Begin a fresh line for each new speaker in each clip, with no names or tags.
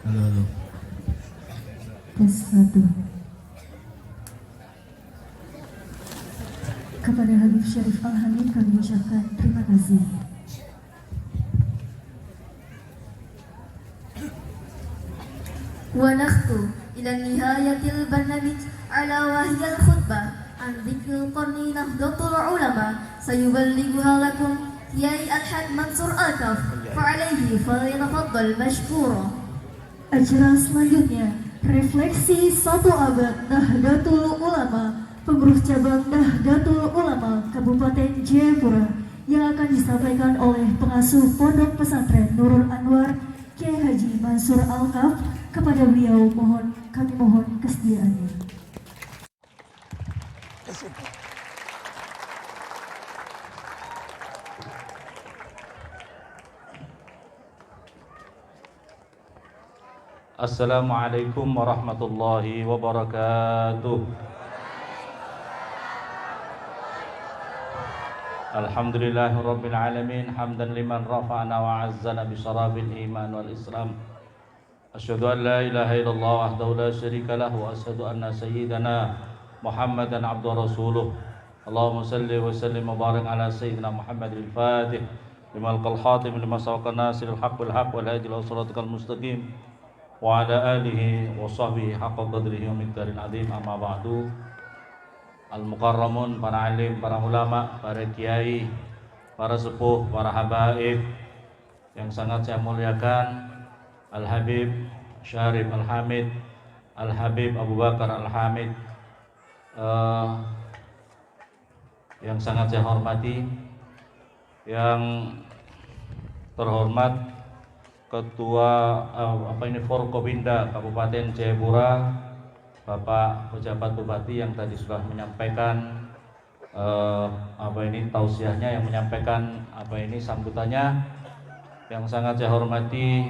Halo, halo.
Tes 1. Kepada Habib Syarif Al-Hamid kami ucapkan terima kasih.
ونخطو إلى نهاية البرنامج على وهي الخطبة عن ذكر القرن نهضة العلماء سيبلغها لكم كياي الحاج منصور الكف فعليه فليتفضل مشكورا.
Acara selanjutnya, refleksi satu abad Nahdlatul Ulama, pengurus cabang Nahdlatul Ulama Kabupaten Jayapura, yang akan disampaikan oleh pengasuh Pondok Pesantren Nurul Anwar Kiai Haji Mansur Al-Kaf. Kepada beliau kami mohon kesediaannya.
Assalamualaikum warahmatullahi wabarakatuh. Alhamdulillahirabbil alamin, hamdan liman rafa'ana wa 'azzana bi syarabil iman wal islam. Asyhadu an la ilaha illallah wahdahu la syarika lahu wa asyhadu anna sayyidana Muhammadan abduhu rasuluh. Allahumma salli wa sallim wa barik ala sayyidina Muhammadil Fatih limal qal khatim lima sawaqa nasiril haqq bil haqq wal hadi ila siratal mustaqim wa ala alihi wa sahbihi haqqa qadrihi wa miqdaril azim. Amma ba'du. Al-mukarramun, para alim, para ulama, para kiai, para sepuh, para habaib yang sangat saya muliakan, Al-Habib Syarif Al-Hamid, Al-Habib Abu Bakar Al-Hamid, yang sangat saya hormati, yang terhormat Ketua Forkopimda Kabupaten Jayapura, Bapak Pejabat Bupati yang tadi sudah menyampaikan tausiahnya, yang menyampaikan sambutannya, yang sangat saya hormati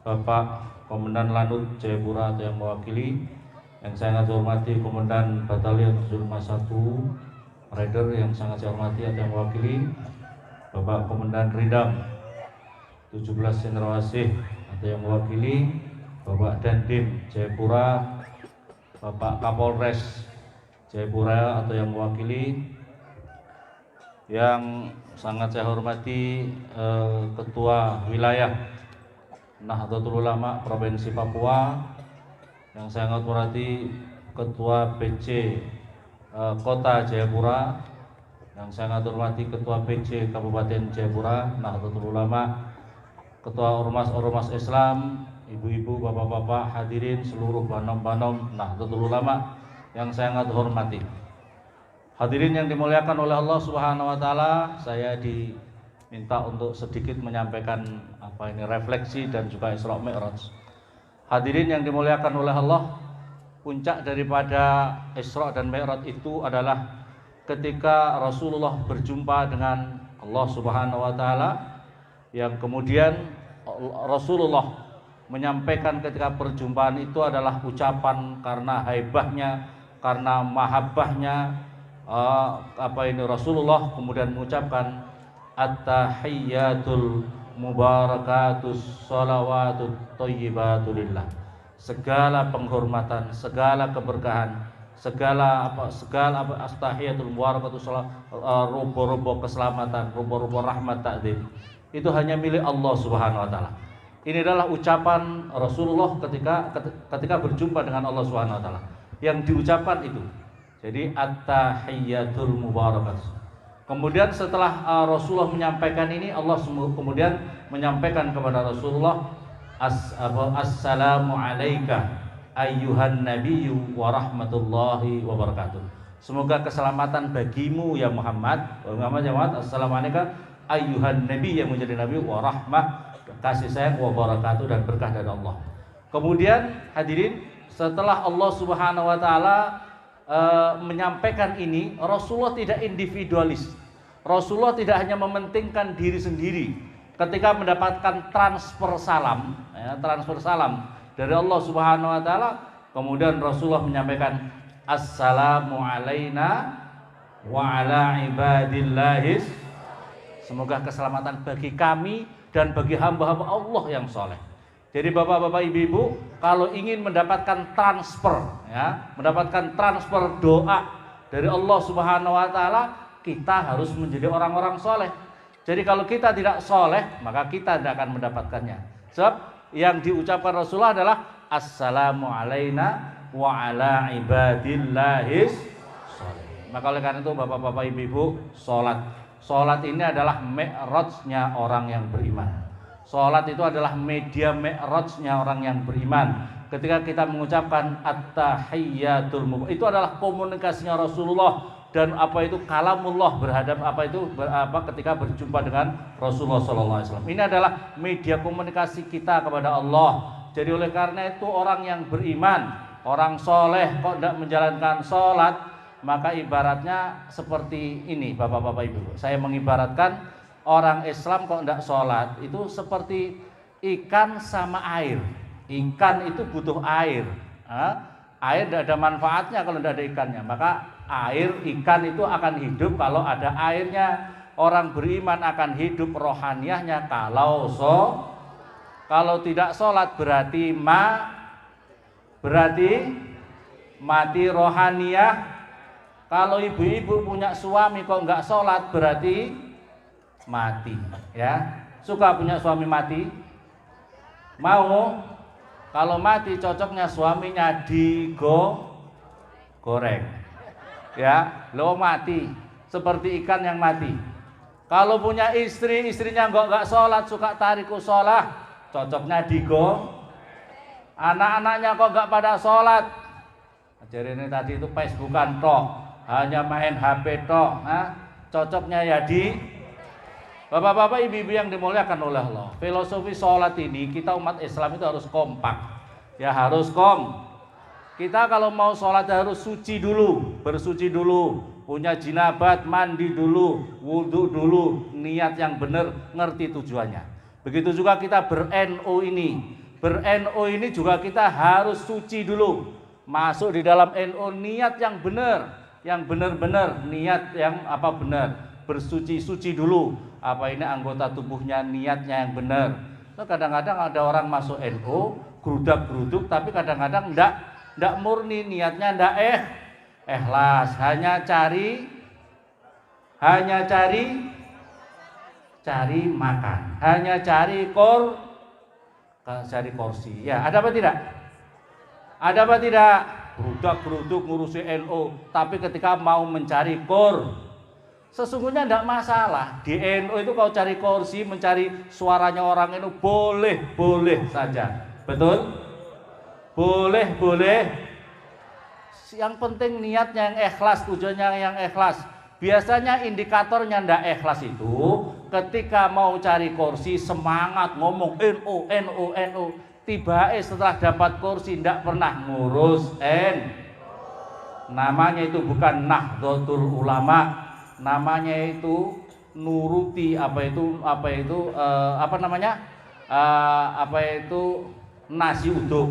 Bapak Komandan Lanut Jayapura atau yang mewakili, yang sangat saya hormati Komandan Batalion 1 Raider yang sangat saya hormati atau yang mewakili, Bapak Komandan Ridam 17 Cendrawasih atau yang mewakili, Bapak Dandim Jayapura, Bapak Kapolres Jayapura atau yang mewakili, yang sangat saya hormati Ketua Wilayah Nahdlatul Ulama Provinsi Papua, yang saya sangat hormati Ketua PC Kota Jayapura, yang saya sangat hormati Ketua PC Kabupaten Jayapura Nahdlatul Ulama, Ketua Ormas-Ormas Islam, ibu-ibu, bapak-bapak, hadirin seluruh banom-banom Nahdlatul Ulama yang saya sangat hormati. Hadirin yang dimuliakan oleh Allah Subhanahu wa taala, saya diminta untuk sedikit menyampaikan refleksi dan juga Isra Mi'raj. Hadirin yang dimuliakan oleh Allah, puncak daripada Isra dan Mi'raj itu adalah ketika Rasulullah berjumpa dengan Allah Subhanahu wa taala, yang kemudian Rasulullah menyampaikan ketika perjumpaan itu adalah ucapan karena haibahnya, karena mahabbahnya Rasulullah kemudian mengucapkan at-tahiyyatul mubarakatus shalawatut thayyibatulillah. Segala penghormatan, segala keberkahan, segala astahiyatul mubarakatus rubo-rubo keselamatan, rubo-rubo rahmat takdim, itu hanya milik Allah Subhanahu wa taala. Ini adalah ucapan Rasulullah ketika berjumpa dengan Allah Subhanahu wa taala. Yang diucapkan itu. Jadi at-tahiyyatul mubarakatus. Kemudian setelah Rasulullah menyampaikan ini, Allah kemudian menyampaikan kepada Rasulullah, assalamu alayka ayyuhan nabiyyu wa rahmatullahi wa barakatuh. Semoga keselamatan bagimu ya Muhammad. Assalamu alayka ayyuhan nabi, yang menjadi nabi, wa rahmah, kasih sayang, wa barakatuh, dan berkah dari Allah. Kemudian hadirin, setelah Allah Subhanahu wa taala menyampaikan ini, Rasulullah tidak individualis. Rasulullah tidak hanya mementingkan diri sendiri ketika mendapatkan transfer salam dari Allah Subhanahu wa taala. Kemudian Rasulullah menyampaikan assalamu alaina wa ala ibadillahis, semoga keselamatan bagi kami dan bagi hamba-hamba Allah yang soleh. Jadi bapak-bapak, ibu-ibu, kalau ingin mendapatkan transfer, ya, mendapatkan transfer doa dari Allah Subhanahu Wa Taala, kita harus menjadi orang-orang soleh. Jadi kalau kita tidak soleh, maka kita tidak akan mendapatkannya. Sebab yang diucapkan Rasulullah adalah Assalamu alaina wa ala ibadillahis soleh. Maka oleh karena itu bapak-bapak, ibu-ibu, Sholat ini adalah mi'rajnya orang yang beriman. Sholat itu adalah media mi'rajnya orang yang beriman. Ketika kita mengucapkan at-tahiyyatul mubarak, itu adalah komunikasinya Rasulullah dan apa itu kalamullah, berhadap ketika berjumpa dengan Rasulullah SAW. Ini adalah media komunikasi kita kepada Allah. Jadi oleh karena itu orang yang beriman, orang soleh kok tidak menjalankan sholat, maka ibaratnya seperti ini bapak-bapak, ibu. Saya mengibaratkan orang Islam kok tidak sholat itu seperti ikan sama air. Ikan itu butuh air. Air tidak ada manfaatnya kalau tidak ada ikannya. Maka ikan itu akan hidup kalau ada airnya. Orang beriman akan hidup rohaniyahnya kalau tidak sholat berarti mati rohaniyah. Kalau ibu-ibu punya suami kok nggak sholat berarti mati, ya. Suka punya suami mati? Mau? Kalau mati cocoknya suaminya digoreng, ya. Lo mati seperti ikan yang mati. Kalau punya istri, istrinya nggak sholat, suka tariku sholat, cocoknya anak-anaknya kok nggak pada sholat. Jadi ini tadi itu Facebookan tok, hanya main HP tok, cocoknya ya Bapak-bapak, ibu-ibu yang dimuliakan oleh Allah, filosofi sholat ini kita umat Islam itu harus kompak, ya harus Kita kalau mau sholat harus suci dulu, bersuci dulu, punya jinabat, mandi dulu, wudhu dulu, niat yang benar, ngerti tujuannya. Begitu juga kita ber-NU ini juga kita harus suci dulu, masuk di dalam NU niat yang benar, niat yang benar. Bersuci dulu, ini anggota tubuhnya, niatnya yang benar. Kadang-kadang ada orang masuk NU gerudak-geruduk, tapi kadang-kadang enggak murni, niatnya enggak ikhlas, hanya cari makan, hanya cari kursi. Ya, ada apa tidak? Gerudak-geruduk ngurusi NU, tapi ketika mau mencari sesungguhnya tidak masalah. Di NU itu kalau cari kursi, mencari suaranya orang NU boleh saja. Betul? Boleh. Yang penting niatnya yang ikhlas, tujuannya yang ikhlas. Biasanya indikatornya tidak ikhlas itu ketika mau cari kursi semangat ngomong NU. Tiba setelah dapat kursi tidak pernah ngurus namanya itu bukan Nahdlatul Ulama. Namanya itu nuruti nasi uduk.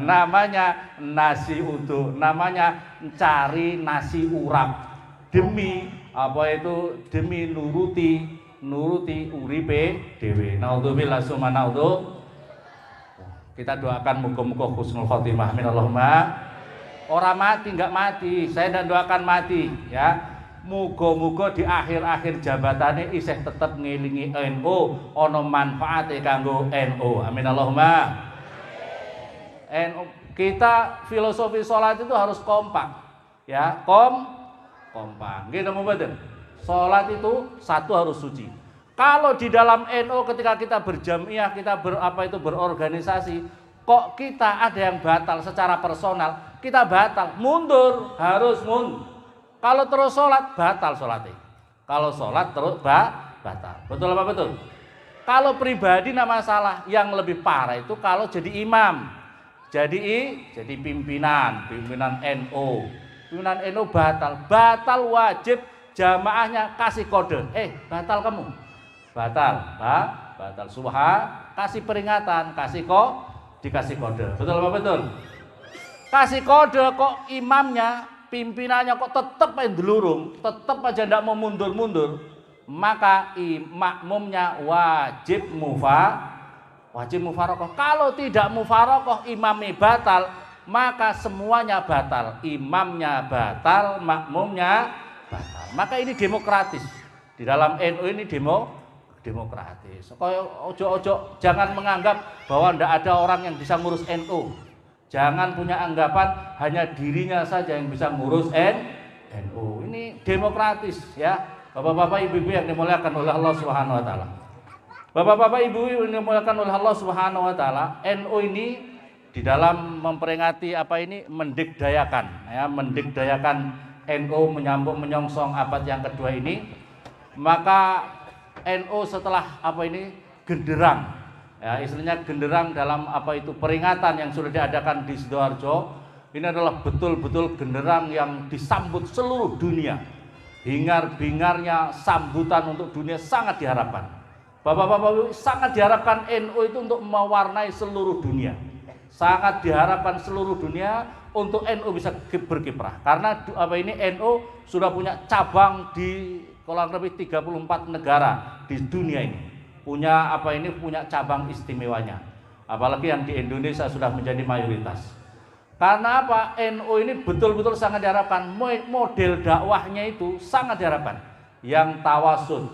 Namanya nasi uduk, namanya cari nasi urap demi nuruti uripe dhewe. Naudzubillah summa naudzu. Kita doakan muga-muga husnul khotimah. Amin Allahumma. Orang mati enggak mati, saya tidak doakan mati, ya. Muga-muga di akhir-akhir jabatannya isih tetap ngelingi NU, ono manfaate kanggo NU. Amin Allahumma. Kita filosofi sholat itu harus kompak, ya, kompak. Gitu mboten. Sholat itu satu harus suci. Kalau di dalam NU ketika kita berjamiah, kita berorganisasi, kok kita ada yang batal secara personal, kita batal, mundur, harus mundur. Kalau terus sholat, batal sholatnya. Kalau sholat terus batal. Betul apa betul? Kalau pribadi tidak masalah. Yang lebih parah itu kalau jadi imam. Jadi pimpinan NU. Pimpinan NU batal wajib jamaahnya kasih kode. Batal kamu. Batal. Kasih peringatan, dikasih kode. Betul apa betul? Kasih kode kok imamnya, pimpinannya kok tetap ndelurung, tetap aja tidak mau mundur-mundur, maka makmumnya wajib wajib mufarokoh. Kalau tidak mufarokoh, imamnya batal, maka semuanya batal. Imamnya batal, makmumnya batal. Maka ini demokratis. Di dalam NU ini demokratis. Ojo-ojo, jangan menganggap bahwa tidak ada orang yang bisa ngurus NU. Jangan punya anggapan hanya dirinya saja yang bisa ngurus NU. Ini demokratis ya. Bapak-bapak, ibu-ibu yang dimuliakan oleh Allah Subhanahu wa taala. Bapak-bapak, ibu-ibu yang dimuliakan oleh Allah Subhanahu wa taala, NU ini di dalam memperingati mendikdayakan ya, mendikdayakan NU menyambung menyongsong abad yang kedua ini. Maka NU setelah genderang ya, istilahnya genderang dalam peringatan yang sudah diadakan di Sidoarjo, ini adalah betul-betul genderang yang disambut seluruh dunia. Hingar-bingarnya sambutan untuk dunia sangat diharapkan. Bapak-bapak, sangat diharapkan NU itu untuk mewarnai seluruh dunia. Sangat diharapkan seluruh dunia untuk NU bisa berkiprah. Karena NU sudah punya cabang di kurang lebih 34 negara di dunia ini. Punya cabang istimewanya. Apalagi yang di Indonesia sudah menjadi mayoritas. Karena apa? NU ini betul-betul sangat diharapkan, model dakwahnya itu sangat diharapkan. Yang tawasud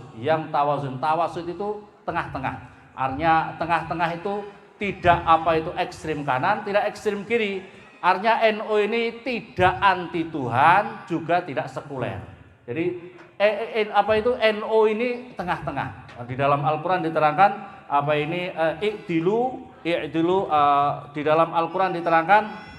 itu tengah-tengah. Artinya tengah-tengah itu tidak ekstrim kanan, tidak ekstrim kiri. Artinya NU ini tidak anti Tuhan, juga tidak sekuler. Jadi NU ini tengah-tengah. Di dalam Al-Qur'an diterangkan di dalam Al-Qur'an diterangkan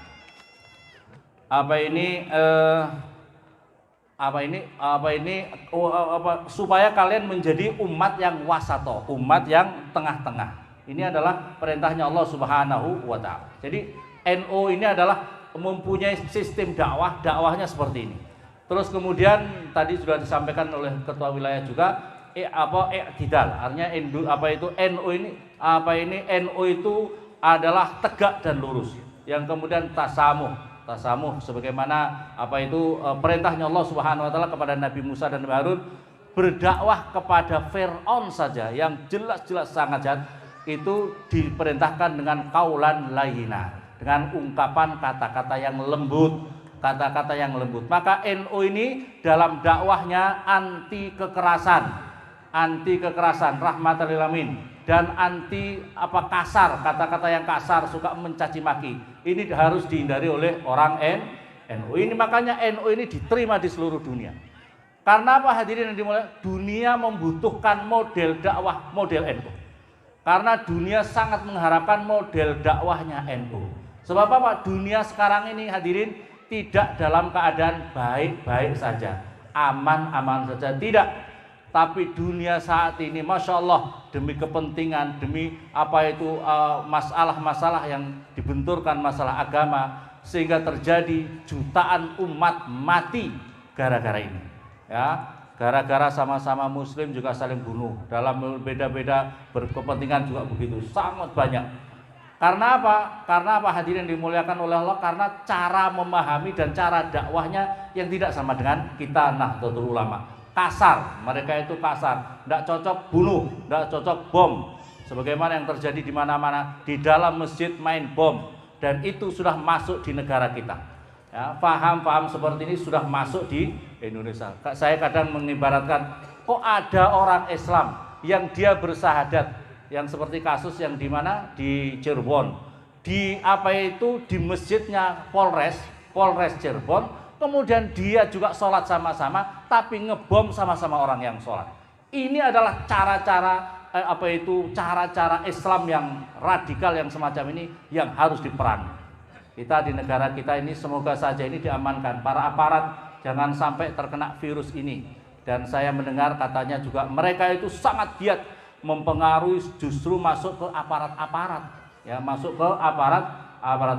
supaya kalian menjadi umat yang wasato, umat yang tengah-tengah. Ini adalah perintahnya Allah Subhanahu wa taala. Jadi NU ini adalah mempunyai sistem dakwahnya seperti ini. Terus kemudian tadi sudah disampaikan oleh ketua wilayah juga i'tidal. Artinya NU itu adalah tegak dan lurus. Yang kemudian tasamuh sebagaimana perintahnya Allah Subhanahu wa taala kepada Nabi Musa dan Nabi Harun, berdakwah kepada Fir'aun saja yang jelas-jelas sangat jahat itu diperintahkan dengan kaulan layyina, dengan ungkapan kata-kata yang lembut, Maka NU ini dalam dakwahnya anti kekerasan rahmatan lil alamin, dan anti kasar, kata-kata yang kasar, suka mencaci maki. Ini harus dihindari oleh orang NU. Ini makanya NU ini diterima di seluruh dunia. Karena apa, hadirin yang dimuliakan? Dunia membutuhkan model dakwah model NU. Karena dunia sangat mengharapkan model dakwahnya NU. Sebab apa? Dunia sekarang ini, hadirin, tidak dalam keadaan baik-baik saja, aman-aman saja, tidak. Tapi dunia saat ini, Masya Allah, demi kepentingan, demi masalah-masalah yang dibenturkan, masalah agama, sehingga terjadi jutaan umat mati gara-gara ini. Ya, gara-gara sama-sama Muslim juga saling bunuh, dalam beda-beda berkepentingan juga begitu, sangat banyak. Karena apa? Hadirin dimuliakan oleh Allah, karena cara memahami dan cara dakwahnya yang tidak sama dengan kita Nahdlatul Ulama. Kasar, mereka itu kasar, tidak cocok bunuh, tidak cocok bom, sebagaimana yang terjadi di mana-mana, di dalam masjid main bom, dan itu sudah masuk di negara kita. Ya, paham seperti ini sudah masuk di Indonesia. Saya kadang mengibaratkan, kok ada orang Islam yang dia bersahadat, yang seperti kasus yang di mana, di Cirebon, di masjidnya Polres Cirebon. Kemudian dia juga sholat sama-sama, tapi ngebom sama-sama orang yang sholat. Ini adalah cara-cara Islam yang radikal yang semacam ini yang harus diperangi. Kita di negara kita ini semoga saja ini diamankan. Para aparat jangan sampai terkena virus ini. Dan saya mendengar katanya juga mereka itu sangat giat mempengaruhi, justru masuk ke aparat-aparat. Ya, masuk ke aparat.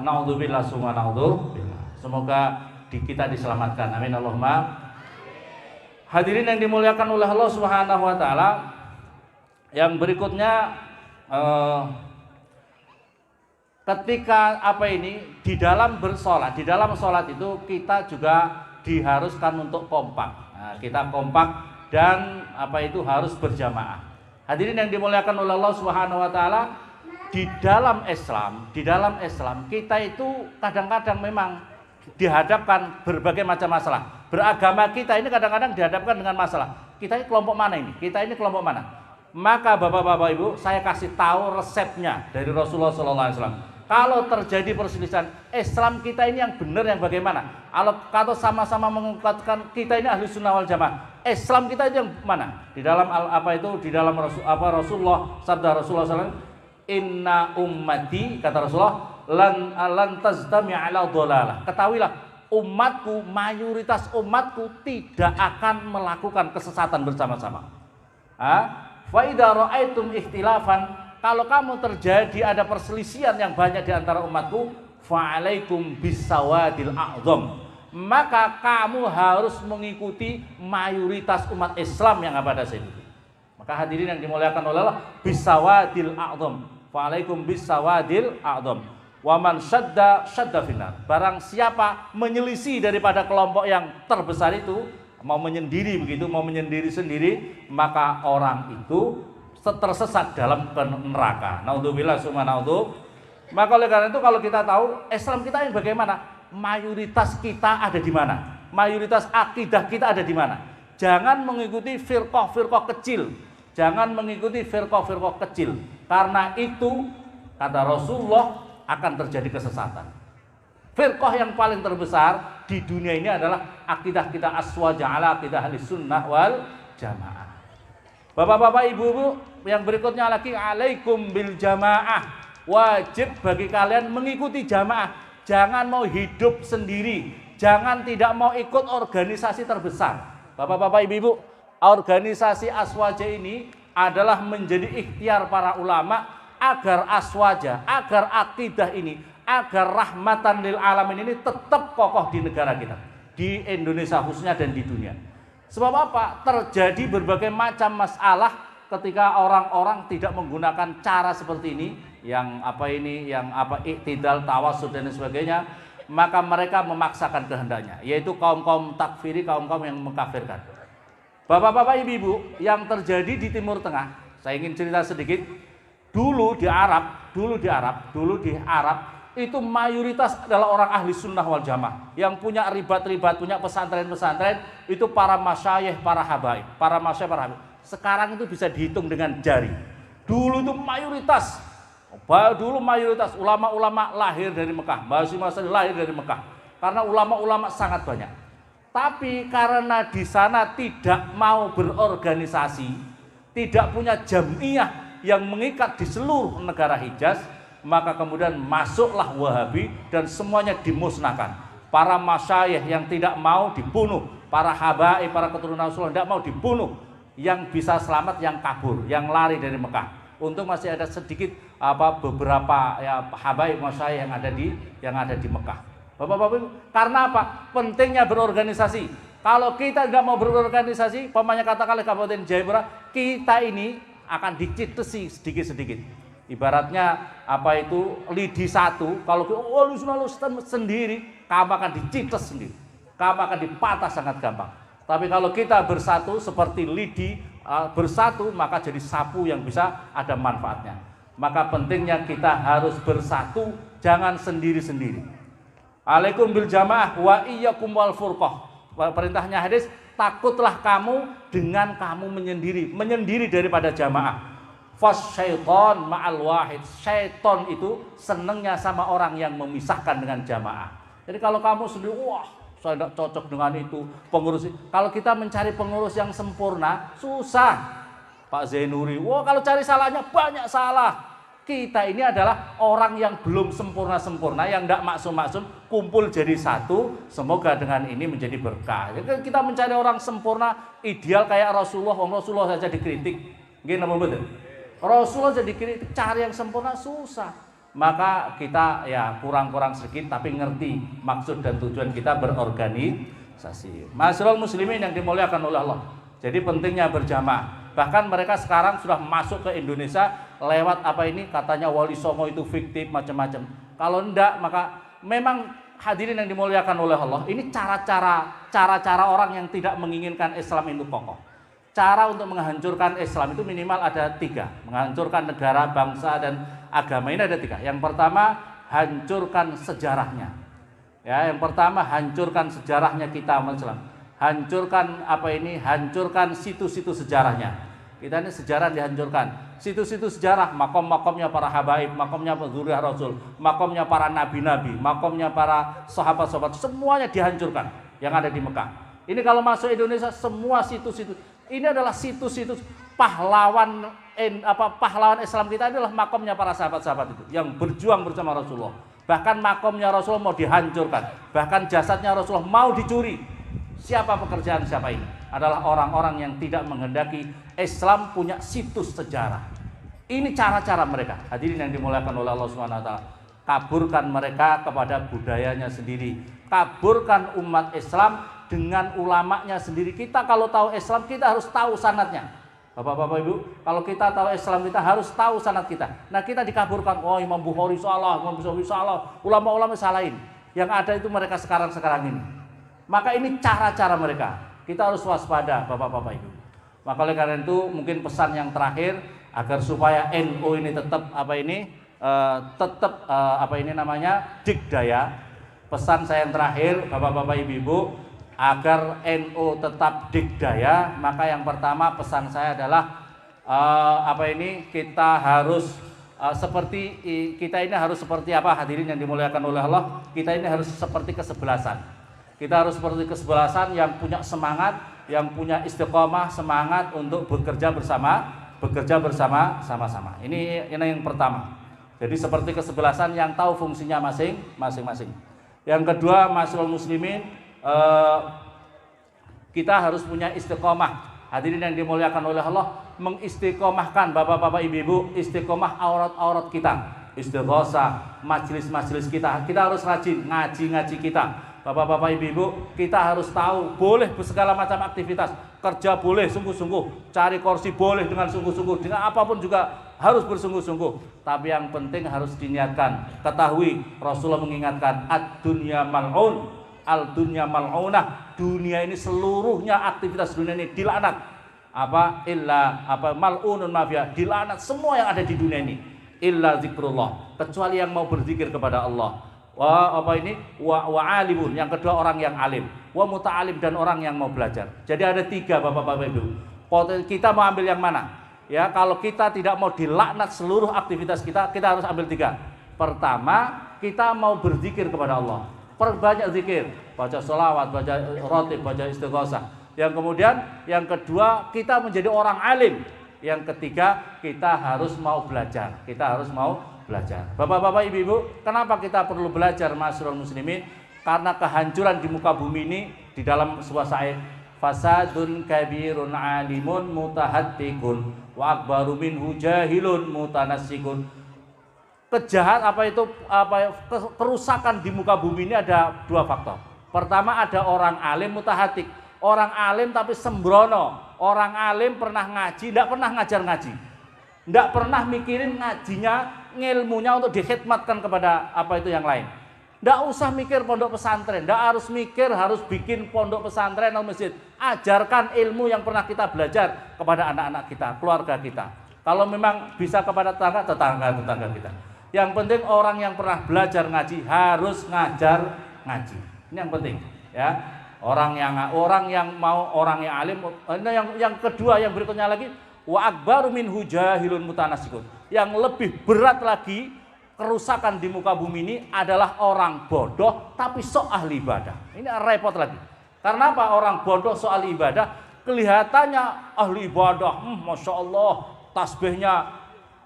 Naudzubillah summa naudzubillah. Semoga kita diselamatkan. Amin Allahumma. Hadirin yang dimuliakan oleh Allah Subhanahu wa taala, yang berikutnya ketika di dalam bersolat, di dalam solat itu kita juga diharuskan untuk kompak. Nah, kita kompak dan harus berjamaah. Hadirin yang dimuliakan oleh Allah Subhanahu wa taala, di dalam Islam kita itu kadang-kadang memang dihadapkan berbagai macam masalah. Beragama kita ini kadang-kadang dihadapkan dengan masalah. Kita ini kelompok mana ini? Kita ini kelompok mana? Maka Bapak-bapak Ibu, saya kasih tahu resepnya dari Rasulullah SAW. Kalau terjadi perselisihan, Islam kita ini yang benar yang bagaimana? Kalau sama-sama mengungkapkan kita ini ahli sunnah wal jamaah, Islam kita itu yang mana? Di dalam di dalam Rasulullah, sabda Rasulullah SAW, inna ummati, kata Rasulullah, lan tazdami ala dhalalah. Ketahuilah, umatku, mayoritas umatku tidak akan melakukan kesesatan bersama-sama. Fa idza ra'aitum ikhtilafan, kalau kamu terjadi ada perselisihan yang banyak di antara umatku, fa'alaikum bisawadil a'zam, maka kamu harus mengikuti mayoritas umat Islam yang pada saat itu. Maka hadirin yang dimuliakan oleh Allah, bisawadil a'zam, fa'alaikum bisawadil a'zam, wa man syadda finnar. Barang siapa menyelisih daripada kelompok yang terbesar itu, mau menyendiri begitu, mau menyendiri sendiri, maka orang itu tersesat dalam neraka. Naudzubillah summa naudzu. Maka oleh karena itu kalau kita tahu Islam kita yang bagaimana, mayoritas kita ada di mana, mayoritas akidah kita ada di mana. Jangan mengikuti firqah-firqah kecil, jangan mengikuti firqah-firqah kecil, karena itu kata Rasulullah akan terjadi kesesatan. Firqah yang paling terbesar di dunia ini adalah akidah kita aswaja ala akidah ahli sunnah wal jamaah. Bapak-bapak, ibu-ibu, yang berikutnya lagi, alaikum bil jamaah. Wajib bagi kalian mengikuti jamaah. Jangan mau hidup sendiri, jangan tidak mau ikut organisasi terbesar. Bapak-bapak, ibu-ibu, organisasi aswaja ini adalah menjadi ikhtiar para ulama agar aswaja, agar akidah ini, agar rahmatan lil alamin ini tetap kokoh di negara kita, di Indonesia khususnya dan di dunia. Sebab apa? Terjadi berbagai macam masalah ketika orang-orang tidak menggunakan cara seperti ini, yang iktidal, tawassud dan sebagainya, maka mereka memaksakan kehendaknya, yaitu kaum-kaum takfiri, kaum-kaum yang mengkafirkan. Bapak-bapak, ibu-ibu, yang terjadi di Timur Tengah, saya ingin cerita sedikit. Dulu di Arab itu mayoritas adalah orang ahli sunnah wal jamaah, yang punya ribat-ribat, punya pesantren-pesantren, itu para masyayikh, para habaib. Sekarang itu bisa dihitung dengan jari. Dulu itu mayoritas ulama-ulama lahir dari Mekah, mahasiswa lahir dari Mekah, karena ulama-ulama sangat banyak. Tapi karena di sana tidak mau berorganisasi, tidak punya jamiah yang mengikat di seluruh negara Hijaz, maka kemudian masuklah Wahabi dan semuanya dimusnahkan. Para masyayikh yang tidak mau dibunuh, para habaib, para keturunan Rasulullah tidak mau dibunuh. Yang bisa selamat yang kabur, yang lari dari Mekah. Untung masih ada sedikit beberapa habaib masyayikh yang ada di Mekah. Bapak-bapak, karena apa? Pentingnya berorganisasi. Kalau kita tidak mau berorganisasi, pamannya katakanlah Kabupaten Jayapura, kita ini akan dicitesi sedikit-sedikit. Ibaratnya lidi satu, kalau lu sendiri, kamu akan dicites sendiri, kamu akan dipatah sangat gampang. Tapi kalau kita bersatu seperti lidi bersatu, maka jadi sapu yang bisa ada manfaatnya. Maka pentingnya kita harus bersatu, jangan sendiri-sendiri. Alaikum bil jamaah wa iyyakum wal furqah. Perintahnya hadis, takutlah kamu dengan kamu menyendiri daripada jamaah. Fasyaiton ma'al wahid. Syaiton itu senengnya sama orang yang memisahkan dengan jamaah. Jadi kalau kamu sendiri, wah saya tidak cocok dengan itu pengurus. Kalau kita mencari pengurus yang sempurna, susah. Pak Zainuri, wah kalau cari salahnya banyak salah. Kita ini adalah orang yang belum sempurna-sempurna, yang tidak maksum-maksum, kumpul jadi satu. Semoga dengan ini menjadi berkah. Jadi kita mencari orang sempurna, ideal kayak Rasulullah. Rasulullah saja dikritik, gini betul. Rasulullah jadi cari yang sempurna susah. Maka kita kurang-kurang sedikit tapi ngerti maksud dan tujuan kita berorganisasi. Masyarul muslimin yang dimuliakan oleh Allah. Jadi pentingnya berjamaah. Bahkan mereka sekarang sudah masuk ke Indonesia lewat katanya Wali Songo itu fiktif macam-macam. Kalau enggak, maka memang hadirin yang dimuliakan oleh Allah, ini cara-cara orang yang tidak menginginkan Islam itu kokoh. Cara untuk menghancurkan Islam itu minimal ada 3. Menghancurkan negara, bangsa, dan agama ini ada 3. Yang pertama, hancurkan sejarahnya. Ya, yang pertama hancurkan sejarahnya kita umat Islam. Hancurkan hancurkan situs-situs sejarahnya. Kita ini sejarah dihancurkan. Situs-situs sejarah, makom-makomnya para habaib, makomnya dzurriyyah Rasul, makomnya para nabi-nabi, makomnya para sahabat-sahabat, semuanya dihancurkan yang ada di Mekah. Ini kalau masuk Indonesia semua situs-situs. Ini adalah situs-situs pahlawan Islam kita, adalah makomnya para sahabat-sahabat itu yang berjuang bersama Rasulullah. Bahkan makomnya Rasulullah mau dihancurkan, bahkan jasadnya Rasulullah mau dicuri. Siapa pekerjaan siapa ini? Adalah orang-orang yang tidak menghendaki Islam punya situs sejarah. Ini cara-cara mereka. Hadirin yang dimuliakan oleh Allah Subhanahu wa taala. Kaburkan mereka kepada budayanya sendiri. Kaburkan umat Islam dengan ulamanya sendiri. Kita kalau tahu Islam, kita harus tahu sanadnya. Bapak-bapak Ibu, kalau kita tahu Islam, kita harus tahu sanad kita. Nah, kita dikaburkan, oh Imam Bukhari salah, Imam Bukhari salah, ulama-ulama salahin. Yang ada itu mereka sekarang ini. Maka ini cara-cara mereka. Kita harus waspada, Bapak-bapak Ibu. Maka oleh karena itu mungkin pesan yang terakhir agar supaya NU ini tetap dikdaya. Pesan saya yang terakhir, Bapak-bapak Ibu, agar NU tetap dikdaya, maka yang pertama pesan saya adalah kita harus seperti apa, hadirin yang dimuliakan oleh Allah. Kita ini harus seperti kesebelasan. Kita harus seperti kesebelasan yang punya semangat, yang punya istiqomah, semangat untuk bekerja bersama-sama. Ini yang pertama. Jadi seperti kesebelasan yang tahu fungsinya masing-masing. Yang kedua, masyaallah muslimin, kita harus punya istiqomah. Hadirin yang dimuliakan oleh Allah, mengistiqomahkan bapak-bapak ibu-ibu, istiqomah aurat-aurat kita, istighosah, majelis-majelis kita. Kita harus rajin ngaji-ngaji kita. Bapak-bapak ibu-ibu, kita harus tahu boleh segala macam aktivitas. Kerja boleh sungguh-sungguh, cari kursi boleh dengan sungguh-sungguh, dengan apapun juga harus bersungguh-sungguh. Tapi yang penting harus diniatkan. Ketahui Rasulullah mengingatkan, ad-dunya mal'un, al-dunya mal'unah. Dunia ini seluruhnya, aktivitas dunia ini dilaknat. Mal'unun mafia, dilaknat semua yang ada di dunia ini. Illa zikrullah, kecuali yang mau berzikir kepada Allah. Wa alimun, yang kedua orang yang alim, wa muta'alim, dan orang yang mau belajar. Jadi ada 3 bapak-bapak ibu. Kita mau ambil yang mana? Ya, kalau kita tidak mau dilaknat seluruh aktivitas kita harus ambil 3. Pertama, kita mau berzikir kepada Allah. Perbanyak zikir, baca sholawat, baca rotib, baca istighosah. Yang kemudian, yang kedua, kita menjadi orang alim. Yang ketiga, kita harus mau belajar. Bapak-bapak, ibu-ibu, kenapa kita perlu belajar, masyaallah muslimin? Karena kehancuran di muka bumi ini, di dalam sebuah syair, fasadun kabirun alimun mutahattikun wa akbaru minhu jahilun mutanassikun. Kerusakan di muka bumi ini ada 2 faktor. Pertama, ada orang alim mutahatik. Orang alim tapi sembrono. Orang alim pernah ngaji, tidak pernah ngajar ngaji. Tidak pernah mikirin ngajinya, ngilmunya untuk dikhidmatkan kepada yang lain. Tidak usah mikir pondok pesantren, tidak harus mikir harus bikin pondok pesantren atau masjid. Ajarkan ilmu yang pernah kita belajar kepada anak-anak kita, keluarga kita. Kalau memang bisa kepada tetangga kita. Yang penting orang yang pernah belajar ngaji harus ngajar ngaji. Ini yang penting, ya. Orang yang alim. Yang kedua, yang berikutnya lagi, wa akbaru minhu jahilun mutanassikun. Yang lebih berat lagi kerusakan di muka bumi ini adalah orang bodoh tapi sok ahli ibadah. Ini repot lagi. Karena apa? Orang bodoh sok ahli ibadah, kelihatannya ahli ibadah, masya Allah, tasbihnya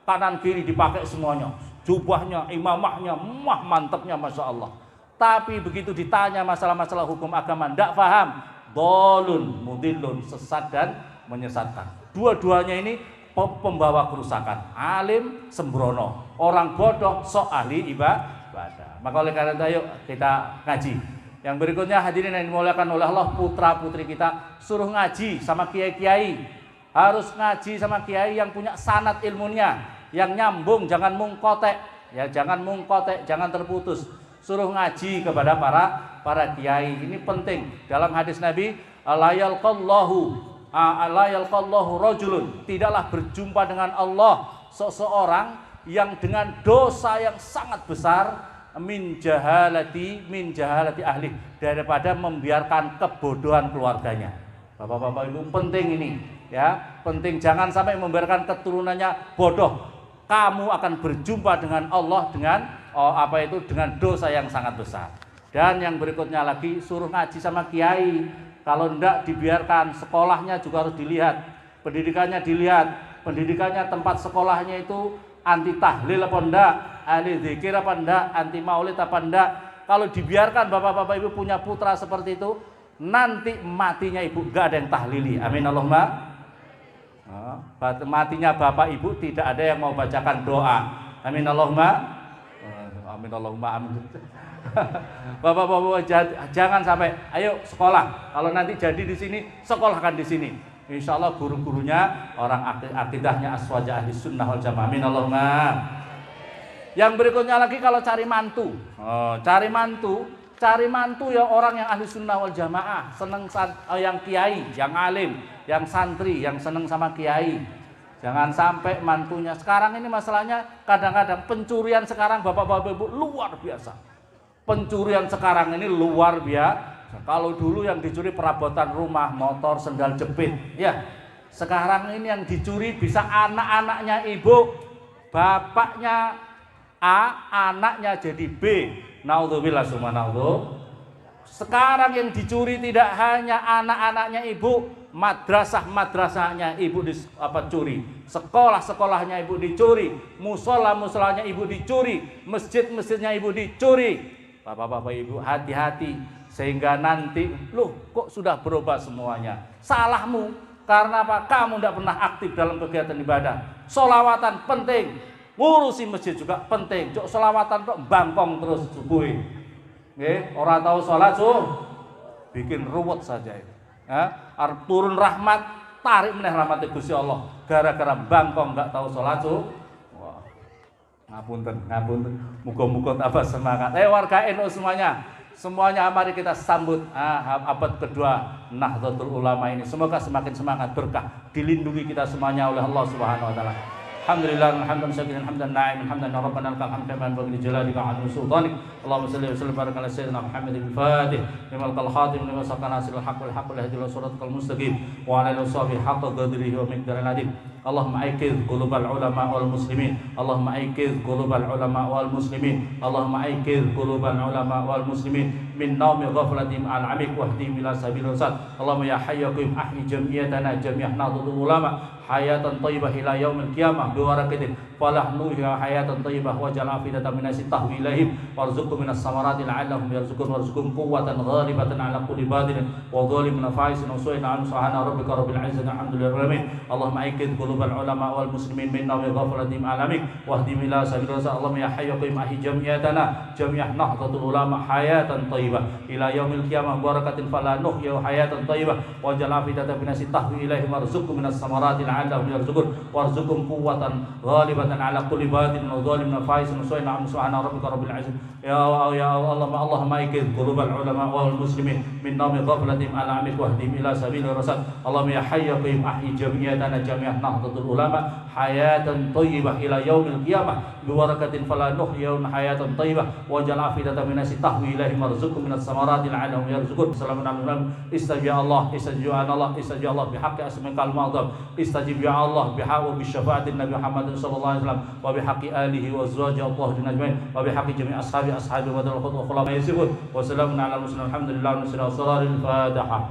kanan kiri dipakai semuanya, jubahnya, imamahnya, mantapnya, masya Allah. Tapi begitu ditanya masalah-masalah hukum agama, tidak paham, dolun, mudillun, sesat dan menyesatkan. Dua-duanya ini pembawa kerusakan. Alim sembrono, orang bodoh sok ahli ibadah. Maka oleh karena itu ayo kita ngaji. Yang berikutnya, hadirin yang dimuliakan oleh Allah, putra-putri kita suruh ngaji sama kiai-kiai. Harus ngaji sama kiai yang punya sanad ilmunya, yang nyambung, jangan mungkotek, ya, jangan terputus. Suruh ngaji kepada para kiai. Ini penting. Dalam hadis Nabi, la yalqallahu rajulun, tidaklah berjumpa dengan Allah seseorang yang dengan dosa yang sangat besar min jahalati ahli, daripada membiarkan kebodohan keluarganya. Bapak-bapak Ibu, penting ini ya, penting, jangan sampai membiarkan keturunannya bodoh. Kamu akan berjumpa dengan Allah dengan dengan dosa yang sangat besar. Dan yang berikutnya lagi, suruh ngaji sama kiai. Kalau enggak dibiarkan, sekolahnya juga harus dilihat, pendidikannya dilihat, pendidikannya tempat sekolahnya itu anti tahlil apa enggak, ahli zikir apa enggak, anti maulid apa enggak. Kalau dibiarkan Bapak-bapak Ibu punya putra seperti itu, nanti matinya ibu enggak ada yang tahlili. Amin Allahumma. Matinya Bapak Ibu tidak ada yang mau bacakan doa. Amin Allahumma. Amin Allahumma amin. Bapak-bapak jangan sampai, ayo sekolah. Kalau nanti jadi di sini, sekolahkan di sini. Insya Allah guru-gurunya orang akidahnya aswaja ahli sunnah wal jamaah. Amin Allahumma. Yang berikutnya lagi, kalau cari mantu. Cari mantu ya orang yang ahli sunnah wal jamaah, seneng yang kiai, yang alim, yang santri, yang seneng sama kiai. Jangan sampai mantunya. Sekarang ini masalahnya kadang-kadang pencurian sekarang Bapak-bapak Ibu luar biasa. Pencurian sekarang ini luar biasa. Kalau dulu yang dicuri perabotan rumah, motor, sendal jepit, ya. Sekarang ini yang dicuri bisa anak-anaknya ibu, bapaknya A, anaknya jadi B. Naudzubillah summa naudzu. Sekarang yang dicuri tidak hanya anak-anaknya ibu, madrasahnya ibu curi, sekolahnya ibu dicuri, musolahnya ibu dicuri, masjidnya ibu dicuri. Bapak-bapak Ibu, hati-hati, sehingga nanti loh kok sudah berubah semuanya. Salahmu karena apa? Kamu tidak pernah aktif dalam kegiatan ibadah. Sholawatan penting, ngurusi masjid juga penting. Cok sholawatan kok bangkong terus subuh. Orang tahu sholat bikin ruwet saja itu. Turun rahmat, tarik meneh rahmat Gusti Allah. Gara-gara bangkong nggak tahu sholat Wah, ngapunten. Muga-muga tambah semangat. Warga NU semuanya mari kita sambut abad kedua Nahdlatul Ulama ini. Semoga semakin semangat, berkah, dilindungi kita semuanya oleh Allah Subhanahu wa taala. Alhamdulillah, hamdan syakiran, hamdan na'iman, hamdan rabbana lakal hamdu man bagi jalalika an sultanik. Allahumma shalli wa sallim baraka ala sayyidina Muhammadin al-Fatih limal qal khatim lima saqana asil haqq wal haqq lahdi suratul mustaqim wa ala alihi washabihi haqqa qadrihi wa miqdarin adim. Allahumma aikiz qulubal ulama wal muslimin. Allahumma aikiz qulubal ulama wal muslimin. Allahumma aikiz qulubal ulama wal muslimin min naumi ghaflatim al-amik wahdihim ila sabil rusad. Allahumma ya hayyakum ahyi jam'iyatana jami'ah nahdlatul ulama hayatan thayyibah ila yaumil qiyamah biwarakatin falah nuhiya hayatan thayyibah waj'al afidatan minasi tahwi ilaihim warzuqhum minas samarati la'allahum yarzuqun quwwatan ghalibatan ala kulli badin wa dhalimin fa'isin usuina an subhana rabbika rabbil izzati alhamdulillahi rabbil Allahumma aikid qulubal ulama wal muslimin minna wa ghaflatim alamik wahdihim ila sabil rusad. Allahumma ya hayyakum ahyi jam'iyatana jami'ah nahdlatul ulama hayatan thayyibah ila yaumil qiyamah biwarakatin falah nuhiya hayatan thayyibah waj'al afidatan minasi tahwi ilaihim warzuqhum minas samarati la'allahum yarzuqun warzuqhum quwwatan ghalibatan ala kulli batin wa dhalimin faizun su'ina subhana rabbika rabbil izzati ya Allah Allahumma aikid qulubal ulama wal muslimin min nawmi ghaflatin ala amik wahdihim ila sabilir rasyad. Allahumma ya hayyakum ahyi jam'iyatana jami'ah nahdlatul ulama hayatan thayyibah ila yaumil qiyamah biwarakatin fala nuhyaun hayatan thayyibah waj'al afidatan minasi tahwi ilaihim warzuqhum minas samarati la'allahum yarzuqun. Assalamu alaikum. Istajib Allah bihaqqi asma'ikal ma'dham. Istajib ya Allah bihaqqi bisyafa'atin Nabi Muhammad sallallahu alaihi wasallam wa bihaqqi alihi wa azwajihi Allahumma ajma'in wa bihaqqi jami' ashabi wa khulafa'is wa salamun ala al-mursalin alhamdulillahi wa sallallahu alaihi wa sallam. Al-Fatihah.